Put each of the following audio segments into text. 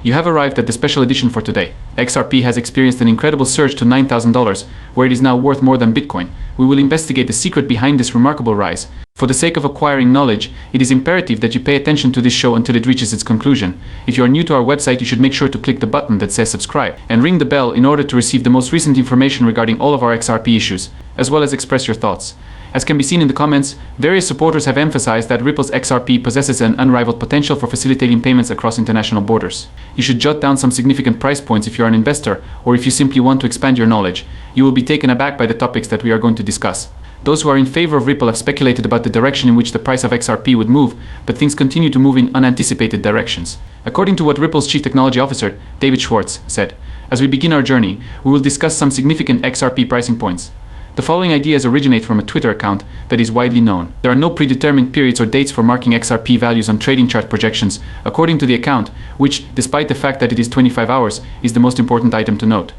You have arrived at the special edition for today. XRP has experienced an incredible surge to $9,000, where it is now worth more than Bitcoin. We will investigate the secret behind this remarkable rise. For the sake of acquiring knowledge, it is imperative that you pay attention to this show until it reaches its conclusion. If you are new to our website, you should make sure to click the button that says subscribe and ring the bell in order to receive the most recent information regarding all of our XRP issues, as well as express your thoughts. As can be seen in the comments, various supporters have emphasized that Ripple's XRP possesses an unrivaled potential for facilitating payments across international borders. You should jot down some significant price points if you are an investor, or if you simply want to expand your knowledge. You will be taken aback by the topics that we are going to discuss. Those who are in favor of Ripple have speculated about the direction in which the price of XRP would move, but things continue to move in unanticipated directions. According to what Ripple's Chief Technology Officer, David Schwartz, said, as we begin our journey, we will discuss some significant XRP pricing points. The following ideas originate from a Twitter account that is widely known. There are no predetermined periods or dates for marking XRP values on trading chart projections, according to the account, which, despite the fact that it is 25 hours, is the most important item to note.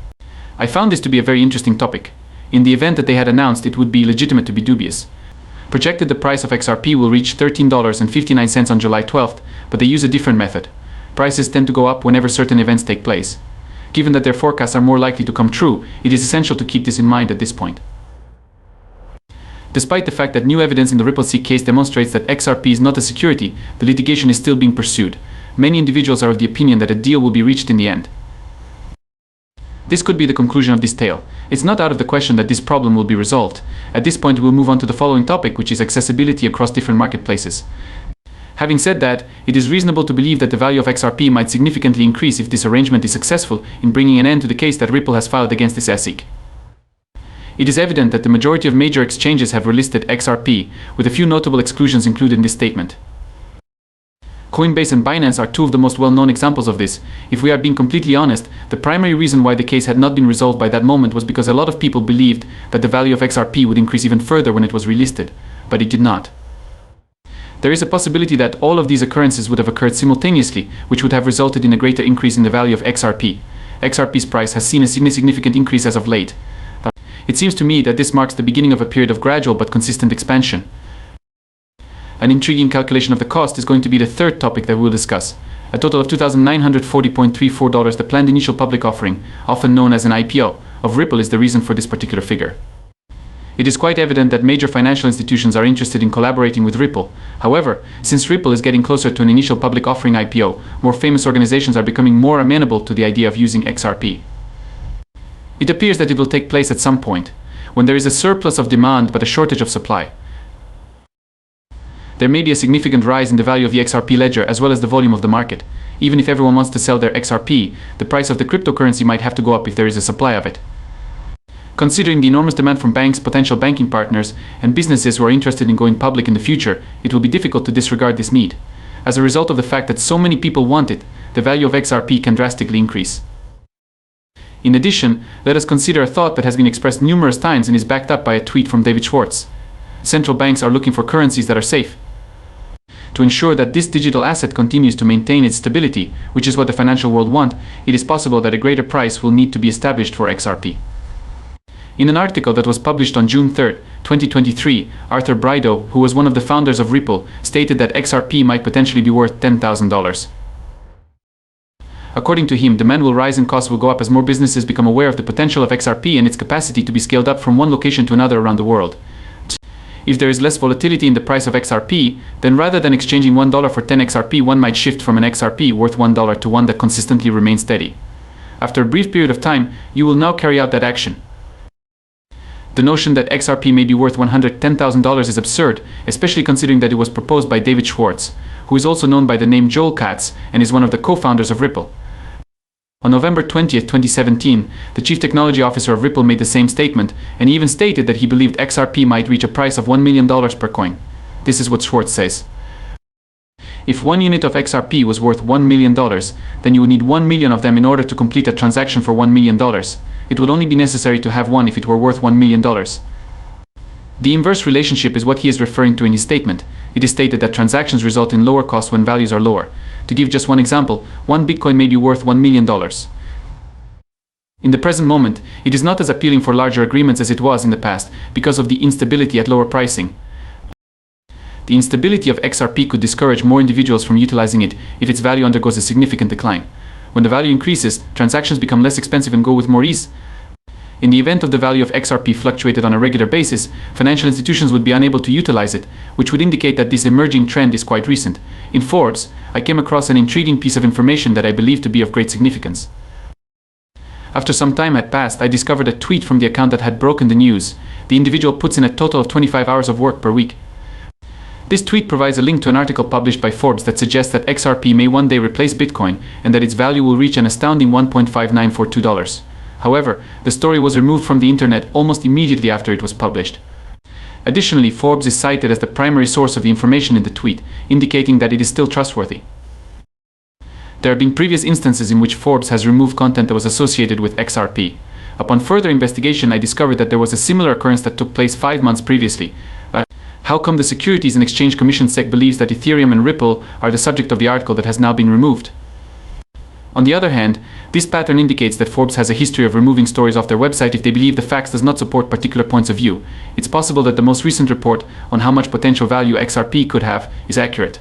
I found this to be a very interesting topic. In the event that they had announced, it would be legitimate to be dubious. Projected the price of XRP will reach $13.59 on July 12th, but they use a different method. Prices tend to go up whenever certain events take place. Given that their forecasts are more likely to come true, it is essential to keep this in mind at this point. Despite the fact that new evidence in the RippleSeek case demonstrates that XRP is not a security, the litigation is still being pursued. Many individuals are of the opinion that a deal will be reached in the end. This could be the conclusion of this tale. It's not out of the question that this problem will be resolved. At this point, we'll move on to the following topic, which is accessibility across different marketplaces. Having said that, it is reasonable to believe that the value of XRP might significantly increase if this arrangement is successful in bringing an end to the case that Ripple has filed against this SEC. It is evident that the majority of major exchanges have relisted XRP, with a few notable exclusions included in this statement. Coinbase and Binance are two of the most well-known examples of this. If we are being completely honest, the primary reason why the case had not been resolved by that moment was because a lot of people believed that the value of XRP would increase even further when it was relisted, but it did not. There is a possibility that all of these occurrences would have occurred simultaneously, which would have resulted in a greater increase in the value of XRP. XRP's price has seen a significant increase as of late. It seems to me that this marks the beginning of a period of gradual but consistent expansion. An intriguing calculation of the cost is going to be the third topic that we'll discuss. A total of $2,940, the planned initial public offering, often known as an IPO, of Ripple is the reason for this particular figure. It is quite evident that major financial institutions are interested in collaborating with Ripple. However, since Ripple is getting closer to an initial public offering IPO, more famous organizations are becoming more amenable to the idea of using XRP. It appears that it will take place at some point, when there is a surplus of demand but a shortage of supply. There may be a significant rise in the value of the XRP ledger as well as the volume of the market. Even if everyone wants to sell their XRP, the price of the cryptocurrency might have to go up if there is a supply of it. Considering the enormous demand from banks, potential banking partners, and businesses who are interested in going public in the future, it will be difficult to disregard this need. As a result of the fact that so many people want it, the value of XRP can drastically increase. In addition, let us consider a thought that has been expressed numerous times and is backed up by a tweet from David Schwartz. Central banks are looking for currencies that are safe. To ensure that this digital asset continues to maintain its stability, which is what the financial world wants, it is possible that a greater price will need to be established for XRP. In an article that was published on June 3, 2023, Arthur Brideau, who was one of the founders of Ripple, stated that XRP might potentially be worth $10,000. According to him, demand will rise and costs will go up as more businesses become aware of the potential of XRP and its capacity to be scaled up from one location to another around the world. If there is less volatility in the price of XRP, then rather than exchanging $1 for 10 XRP, one might shift from an XRP worth $1 to one that consistently remains steady. After a brief period of time, you will now carry out that action. The notion that XRP may be worth $110,000 is absurd, especially considering that it was proposed by David Schwartz, who is also known by the name Joel Katz and is one of the co-founders of Ripple. On November 20, 2017, the Chief Technology Officer of Ripple made the same statement, and he even stated that he believed XRP might reach a price of $1 million per coin. This is what Schwartz says. If one unit of XRP was worth $1 million, then you would need 1 million of them in order to complete a transaction for $1 million. It would only be necessary to have one if it were worth $1 million. The inverse relationship is what he is referring to in his statement. It is stated that transactions result in lower costs when values are lower. To give just one example, one Bitcoin may be worth $1 million. In the present moment, it is not as appealing for larger agreements as it was in the past because of the instability at lower pricing. The instability of XRP could discourage more individuals from utilizing it if its value undergoes a significant decline. When the value increases, transactions become less expensive and go with more ease. In the event of the value of XRP fluctuated on a regular basis, financial institutions would be unable to utilize it, which would indicate that this emerging trend is quite recent. In Forbes, I came across an intriguing piece of information that I believe to be of great significance. After some time had passed, I discovered a tweet from the account that had broken the news. The individual puts in a total of 25 hours of work per week. This tweet provides a link to an article published by Forbes that suggests that XRP may one day replace Bitcoin and that its value will reach an astounding $1.5942. However, the story was removed from the internet almost immediately after it was published. Additionally, Forbes is cited as the primary source of the information in the tweet, indicating that it is still trustworthy. There have been previous instances in which Forbes has removed content that was associated with XRP. Upon further investigation, I discovered that there was a similar occurrence that took place 5 months previously. How come the Securities and Exchange Commission SEC believes that Ethereum and Ripple are the subject of the article that has now been removed? On the other hand, this pattern indicates that Forbes has a history of removing stories off their website if they believe the facts does not support particular points of view. It's possible that the most recent report on how much potential value XRP could have is accurate.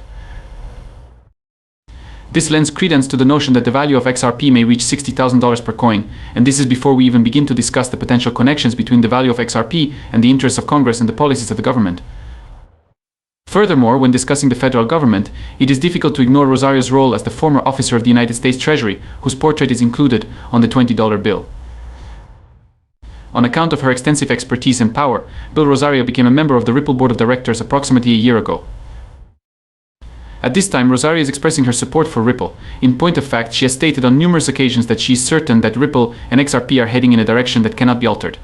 This lends credence to the notion that the value of XRP may reach $60,000 per coin, and this is before we even begin to discuss the potential connections between the value of XRP and the interests of Congress and the policies of the government. Furthermore, when discussing the federal government, it is difficult to ignore Rosario's role as the former officer of the United States Treasury, whose portrait is included on the $20 bill. On account of her extensive expertise and power, Bill Rosario became a member of the Ripple Board of Directors approximately a year ago. At this time, Rosario is expressing her support for Ripple. In point of fact, she has stated on numerous occasions that she is certain that Ripple and XRP are heading in a direction that cannot be altered.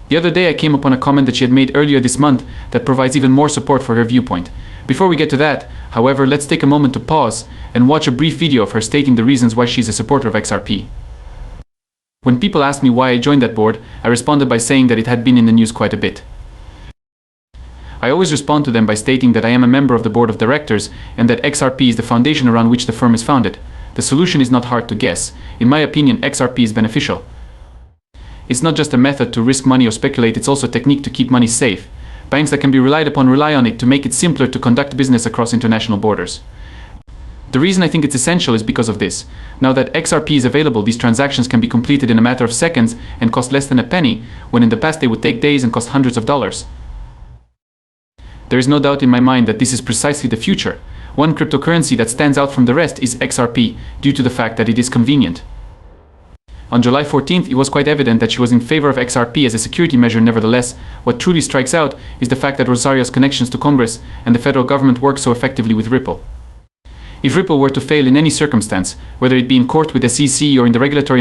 The other day I came upon a comment that she had made earlier this month that provides even more support for her viewpoint. Before we get to that, however, let's take a moment to pause and watch a brief video of her stating the reasons why she's a supporter of XRP. When people asked me why I joined that board, I responded by saying that it had been in the news quite a bit. I always respond to them by stating that I am a member of the board of directors and that XRP is the foundation around which the firm is founded. The solution is not hard to guess. In my opinion, XRP is beneficial. It's not just a method to risk money or speculate, it's also a technique to keep money safe. Banks that can be relied upon rely on it to make it simpler to conduct business across international borders. The reason I think it's essential is because of this. Now that XRP is available, these transactions can be completed in a matter of seconds and cost less than a penny, when in the past they would take days and cost hundreds of dollars. There is no doubt in my mind that this is precisely the future. One cryptocurrency that stands out from the rest is XRP, due to the fact that it is convenient. On July 14th, it was quite evident that she was in favor of XRP as a security measure. Nevertheless, what truly strikes out is the fact that Rosario's connections to Congress and the federal government work so effectively with Ripple. If Ripple were to fail in any circumstance, whether it be in court with the SEC or in the regulatory